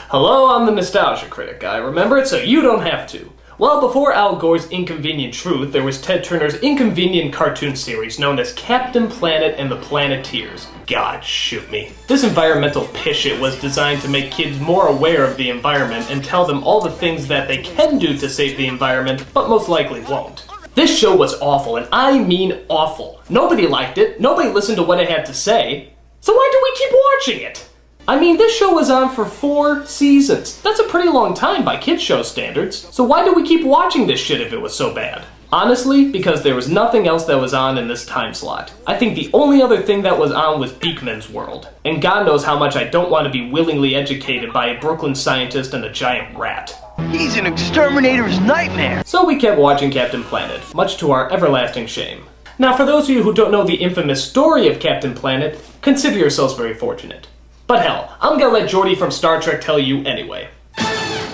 Hello, I'm the Nostalgia Critic guy. Remember it so you don't have to. Well, before Al Gore's Inconvenient Truth, there was Ted Turner's inconvenient cartoon series known as Captain Planet and the Planeteers. God, shoot me. This environmental pishit was designed to make kids more aware of the environment and tell them all the things that they can do to save the environment, but most likely won't. This show was awful, and I mean awful. Nobody liked it, nobody listened to what it had to say, so why do we keep watching it? I mean, this show was on for 4 seasons. That's a pretty long time by kids' show standards. So why do we keep watching this shit if it was so bad? Honestly, because there was nothing else that was on in this time slot. I think the only other thing that was on was Beakman's World. And God knows how much I don't want to be willingly educated by a Brooklyn scientist and a giant rat. He's an exterminator's nightmare. So we kept watching Captain Planet, much to our everlasting shame. Now, for those of you who don't know the infamous story of Captain Planet, consider yourselves very fortunate. But hell, I'm gonna let Geordi from Star Trek tell you anyway.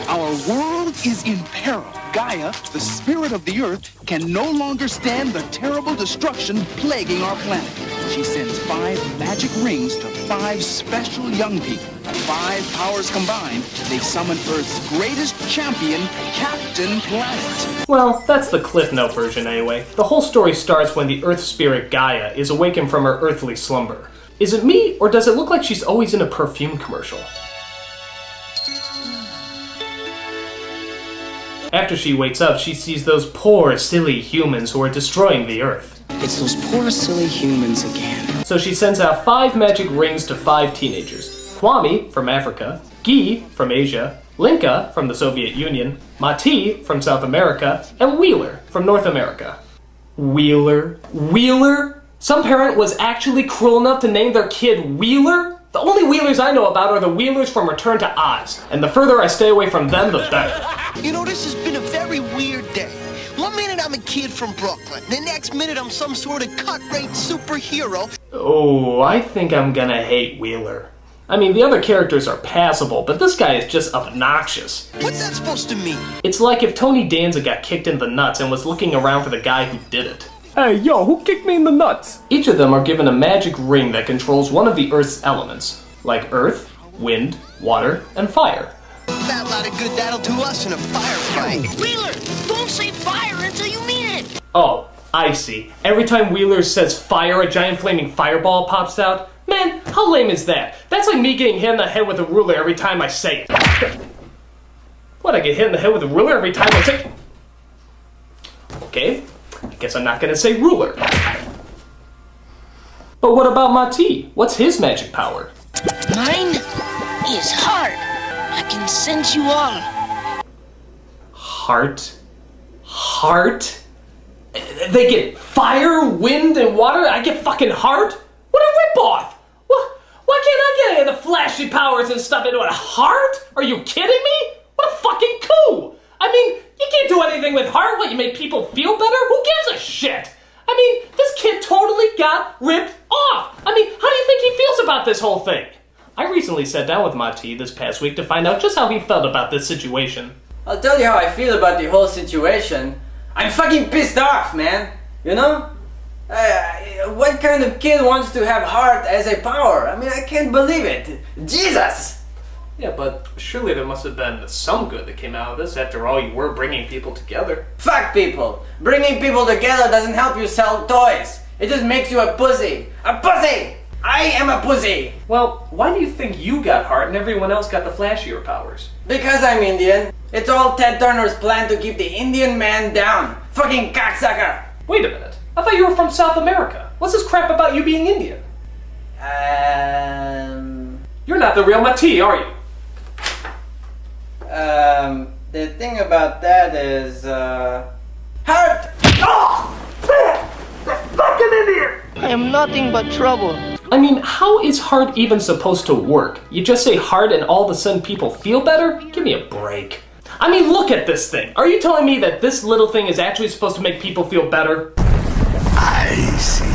Our world is in peril. Gaia, the spirit of the earth, can no longer stand the terrible destruction plaguing our planet. She sends 5 magic rings to 5 special young people. 5 powers combined, they summon Earth's greatest champion, Captain Planet. Well, that's the Cliff Note version anyway. The whole story starts when the Earth spirit Gaia is awakened from her earthly slumber. Is it me, or does it look like she's always in a perfume commercial? After she wakes up, she sees those poor, silly humans who are destroying the Earth. It's those poor, silly humans again. So she sends out 5 magic rings to 5 teenagers. Kwame from Africa, Guy from Asia, Linka from the Soviet Union, Mati from South America, and Wheeler from North America. Wheeler? Wheeler? Some parent was actually cruel enough to name their kid Wheeler? The only Wheelers I know about are the Wheelers from Return to Oz, and the further I stay away from them, the better. You know, this has been a very weird day. One minute I'm a kid from Brooklyn, the next minute I'm some sort of cut-rate superhero. Oh, I think I'm gonna hate Wheeler. I mean, the other characters are passable, but this guy is just obnoxious. What's that supposed to mean? It's like if Tony Danza got kicked in the nuts and was looking around for the guy who did it. Hey, yo, who kicked me in the nuts? Each of them are given a magic ring that controls one of the Earth's elements, like earth, wind, water, and fire. That lot of good that'll do us in a firefight. Wheeler, don't say fire until you mean it. Oh, I see. Every time Wheeler says fire, a giant flaming fireball pops out? Man, how lame is that? That's like me getting hit in the head with a ruler every time I say it. What, I get hit in the head with a ruler every time I say it? Okay, I guess I'm not gonna say ruler. But what about Mati? What's his magic power? Mine is heart. I can sense you all. Heart? Heart? They get fire, wind, and water? I get fucking heart? What a ripoff! Why can't I get any of the flashy powers and stuff into a heart? Are you kidding me? What a fucking coup! I mean, you can't do anything with heart. What, you make people feel better? Who gives a shit? I mean, this kid totally got ripped off. I mean, how do you think he feels about this whole thing? I recently sat down with Mati this past week to find out just how he felt about this situation. I'll tell you how I feel about the whole situation. I'm fucking pissed off, man. You know? What kind of kid wants to have heart as a power? I mean, I can't believe it. Jesus! Yeah, but surely there must have been some good that came out of this. After all, you were bringing people together. Fuck people. Bringing people together doesn't help you sell toys. It just makes you a pussy. A pussy! I am a pussy! Well, why do you think you got heart and everyone else got the flashier powers? Because I'm Indian. It's all Ted Turner's plan to keep the Indian man down. Fucking cocksucker! Wait a minute. I thought you were from South America. What's this crap about you being Indian? You're not the real Mati, are you? The thing about that is, heart! Oh! Fucking Indian! I am nothing but trouble. I mean, how is heart even supposed to work? You just say heart and all of a sudden people feel better? Give me a break. I mean, look at this thing. Are you telling me that this little thing is actually supposed to make people feel better? I see.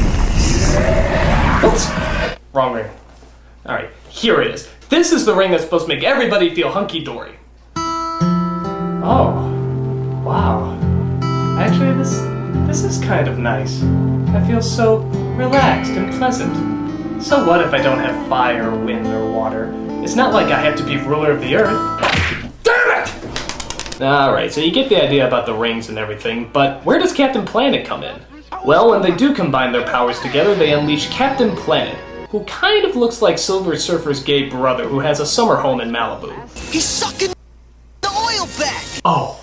Oops. Wrong ring. Alright, here it is. This is the ring that's supposed to make everybody feel hunky-dory. Oh. Wow. Actually, this is kind of nice. I feel so relaxed and pleasant. So what if I don't have fire, wind, or water? It's not like I have to be ruler of the earth. Damn it! Alright, so you get the idea about the rings and everything, but where does Captain Planet come in? Well, when they do combine their powers together, they unleash Captain Planet, who kind of looks like Silver Surfer's gay brother who has a summer home in Malibu. He's sucking the oil back! Oh.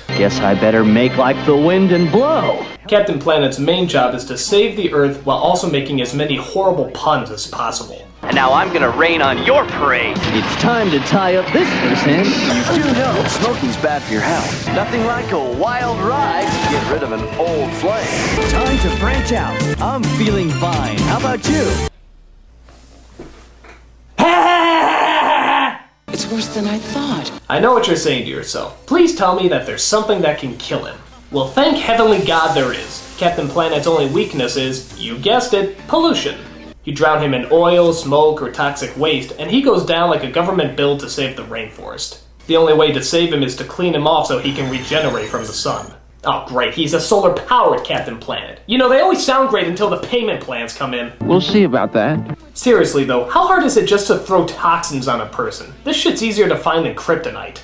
Guess I better make like the wind and blow. Captain Planet's main job is to save the Earth while also making as many horrible puns as possible. And now I'm gonna rain on your parade. It's time to tie up this loose end. You do know smoking's bad for your health. Nothing like a wild ride to get rid of an old flame. Time to branch out. I'm feeling fine. How about you? It's worse than I thought. I know what you're saying to yourself. Please tell me that there's something that can kill him. Well, thank heavenly God there is. Captain Planet's only weakness is, you guessed it, pollution. You drown him in oil, smoke, or toxic waste, and he goes down like a government bill to save the rainforest. The only way to save him is to clean him off so he can regenerate from the sun. Oh great, he's a solar-powered Captain Planet. You know, they always sound great until the payment plans come in. We'll see about that. Seriously though, how hard is it just to throw toxins on a person? This shit's easier to find than kryptonite.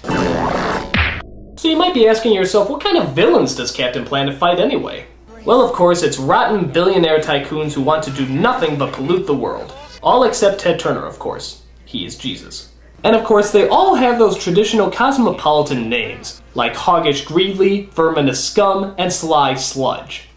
So you might be asking yourself, what kind of villains does Captain Planet fight anyway? Well, of course, it's rotten billionaire tycoons who want to do nothing but pollute the world. All except Ted Turner, of course. He is Jesus. And of course, they all have those traditional cosmopolitan names, like Hoggish Greedly, Verminous Scum, and Sly Sludge.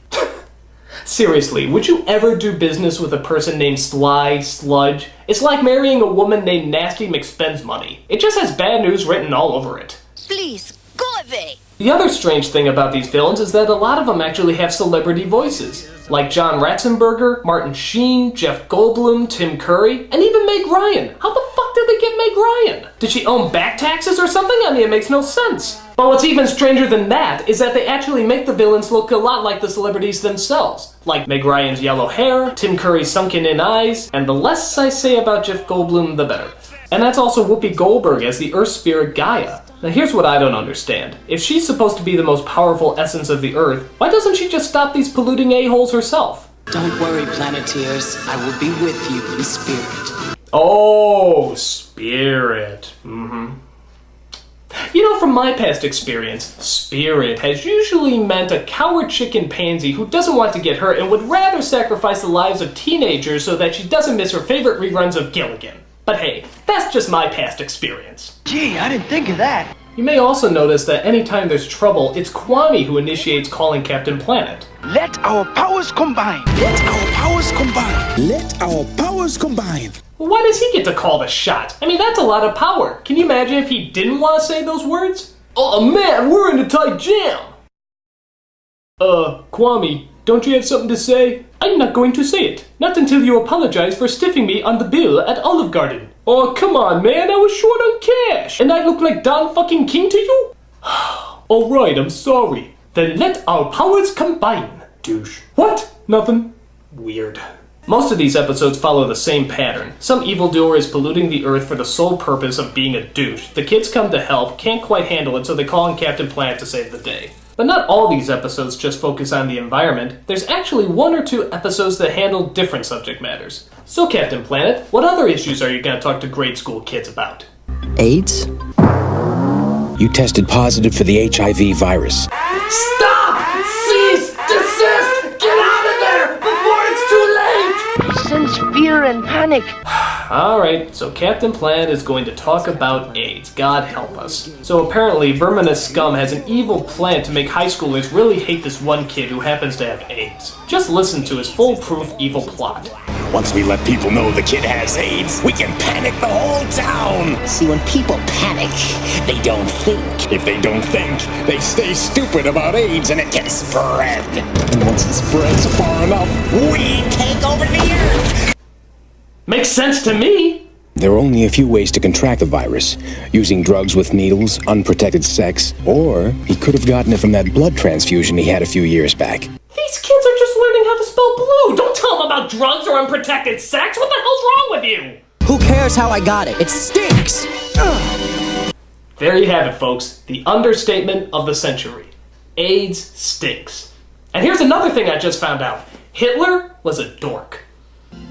Seriously, would you ever do business with a person named Sly Sludge? It's like marrying a woman named Nasty McSpensmoney. It just has bad news written all over it. Please, go away. The other strange thing about these villains is that a lot of them actually have celebrity voices, like John Ratzenberger, Martin Sheen, Jeff Goldblum, Tim Curry, and even Meg Ryan. How the fuck did they get Meg Ryan? Did she own back taxes or something? I mean, it makes no sense. But what's even stranger than that is that they actually make the villains look a lot like the celebrities themselves, like Meg Ryan's yellow hair, Tim Curry's sunken-in eyes, and the less I say about Jeff Goldblum, the better. And that's also Whoopi Goldberg as the Earth spirit Gaia. Now here's what I don't understand. If she's supposed to be the most powerful essence of the Earth, why doesn't she just stop these polluting a-holes herself? Don't worry, Planeteers. I will be with you in spirit. Oh, spirit. You know, from my past experience, spirit has usually meant a coward chicken pansy who doesn't want to get hurt and would rather sacrifice the lives of teenagers so that she doesn't miss her favorite reruns of Gilligan. But hey, that's just my past experience. Gee, I didn't think of that. You may also notice that anytime there's trouble, it's Kwame who initiates calling Captain Planet. Let our powers combine. Let our powers combine. Let our powers combine. Well, why does he get to call the shot? I mean, that's a lot of power. Can you imagine if he didn't want to say those words? Oh man, we're in a tight jam. Kwame, don't you have something to say? I'm not going to say it. Not until you apologize for stiffing me on the bill at Olive Garden. Oh, come on, man. I was short on cash. And I look like Don fucking King to you? Alright, I'm sorry. Then let our powers combine. Douche. What? Nothing. Weird. Most of these episodes follow the same pattern. Some evildoer is polluting the Earth for the sole purpose of being a douche. The kids come to help, can't quite handle it, so they call in Captain Planet to save the day. But not all these episodes just focus on the environment. There's actually one or two episodes that handle different subject matters. So Captain Planet, what other issues are you going to talk to grade school kids about? AIDS? You tested positive for the HIV virus. Stop! Cease! Desist! Get out of there before it's too late! He sends fear and panic. Alright, so Captain Planet is going to talk about AIDS. God help us. So apparently, Verminous Scum has an evil plan to make high schoolers really hate this one kid who happens to have AIDS. Just listen to his foolproof evil plot. Once we let people know the kid has AIDS, we can panic the whole town! See, when people panic, they don't think. If they don't think, they stay stupid about AIDS and it can spread. And once it spreads far enough, we take over the earth! Makes sense to me! There are only a few ways to contract the virus. Using drugs with needles, unprotected sex, or he could have gotten it from that blood transfusion he had a few years back. These kids are just learning how to spell blue! Don't tell them about drugs or unprotected sex! What the hell's wrong with you? Who cares how I got it? It stinks! Ugh. There you have it, folks. The understatement of the century. AIDS stinks. And here's another thing I just found out. Hitler was a dork.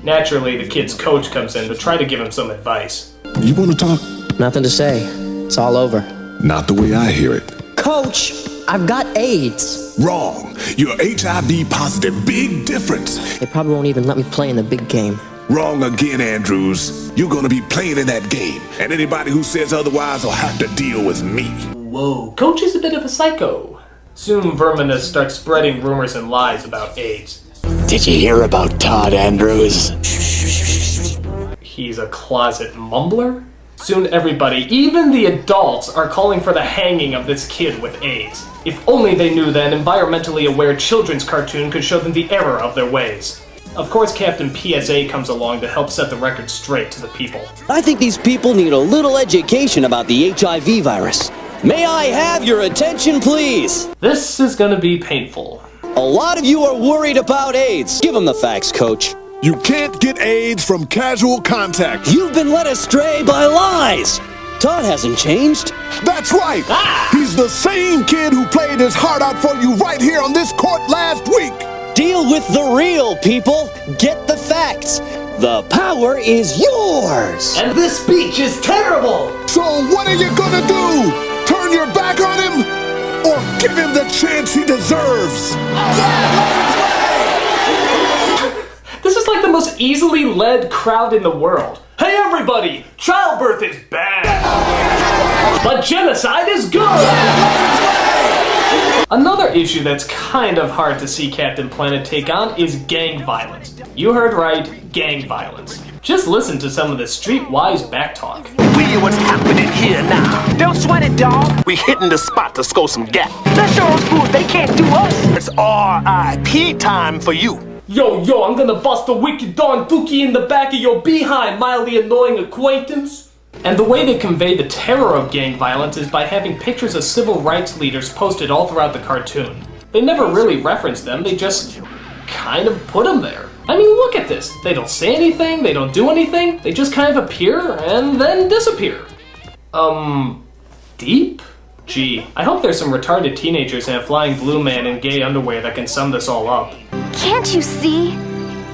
Naturally, the kid's coach comes in to try to give him some advice. You want to talk? Nothing to say. It's all over. Not the way I hear it. Coach, I've got AIDS. Wrong. You're HIV positive. Big difference. They probably won't even let me play in the big game. Wrong again, Andrews. You're gonna be playing in that game, and anybody who says otherwise will have to deal with me. Whoa, Coach is a bit of a psycho. Soon Verminous starts spreading rumors and lies about AIDS. Did you hear about Todd Andrews? He's a closet mumbler? Soon everybody, even the adults, are calling for the hanging of this kid with AIDS. If only they knew that an environmentally aware children's cartoon could show them the error of their ways. Of course, Captain PSA comes along to help set the record straight to the people. I think these people need a little education about the HIV virus. May I have your attention, please? This is gonna be painful. A lot of you are worried about AIDS. Give them the facts, Coach. You can't get AIDS from casual contact. You've been led astray by lies. Todd hasn't changed. That's right. He's the same kid who played his heart out for you right here on this court last week. Deal with the real, people. Get the facts. The power is yours. And this speech is terrible. So what are you gonna do? Turn your back on him? Or give him the chance he deserves? This is like the most easily led crowd in the world. Hey everybody, childbirth is bad, but genocide is good. Another issue that's kind of hard to see Captain Planet take on is gang violence. You heard right, gang violence. Just listen to some of the streetwise backtalk. We hear what's happening here now. Don't sweat it, dog. We hitting the spot to score some gap. Let's show those fools they can't do us. It's R.I.P. time for you. Yo, I'm gonna bust a wicked Don Dookie in the back of your behind, mildly annoying acquaintance. And the way they convey the terror of gang violence is by having pictures of civil rights leaders posted all throughout the cartoon. They never really reference them, they just kind of put them there. I mean, look at this. They don't say anything, they don't do anything, they just kind of appear and then disappear. Deep? Gee, I hope there's some retarded teenagers and a flying blue man in gay underwear that can sum this all up. Can't you see?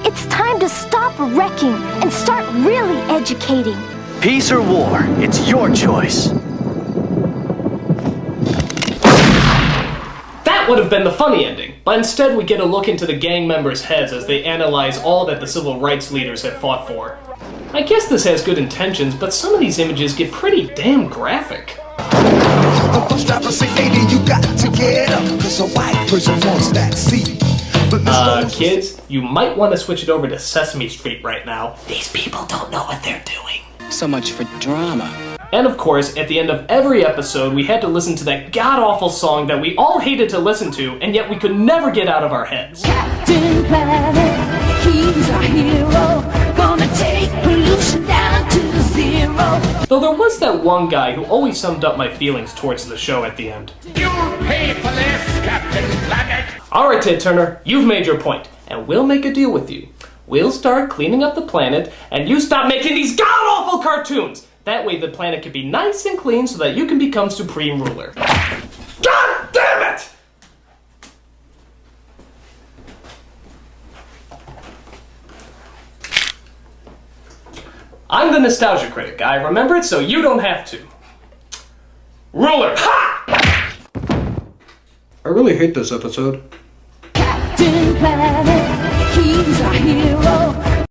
It's time to stop wrecking and start really educating. Peace or war, it's your choice. That would have been the funny ending, but instead we get a look into the gang members' heads as they analyze all that the civil rights leaders have fought for. I guess this has good intentions, but some of these images get pretty damn graphic. The bus driver say, "Lady, you got to get up, 'cause a white person wants that seat." Kids, you might want to switch it over to Sesame Street right now. These people don't know what they're doing. So much for drama. And of course, at the end of every episode, we had to listen to that god-awful song that we all hated to listen to, and yet we could never get out of our heads. Captain Planet, he's our hero, gonna take pollution down to zero. Though there was that one guy who always summed up my feelings towards the show at the end. You'll pay for this, Captain Planet! Alright, Ted Turner, you've made your point, and we'll make a deal with you. We'll start cleaning up the planet, and you stop making these god-awful cartoons! That way the planet can be nice and clean so that you can become supreme ruler. God damn it! I'm the Nostalgia Critic, guy. Remember it so you don't have to. Ruler! Ha! I really hate this episode. Captain Planet, he's our hero.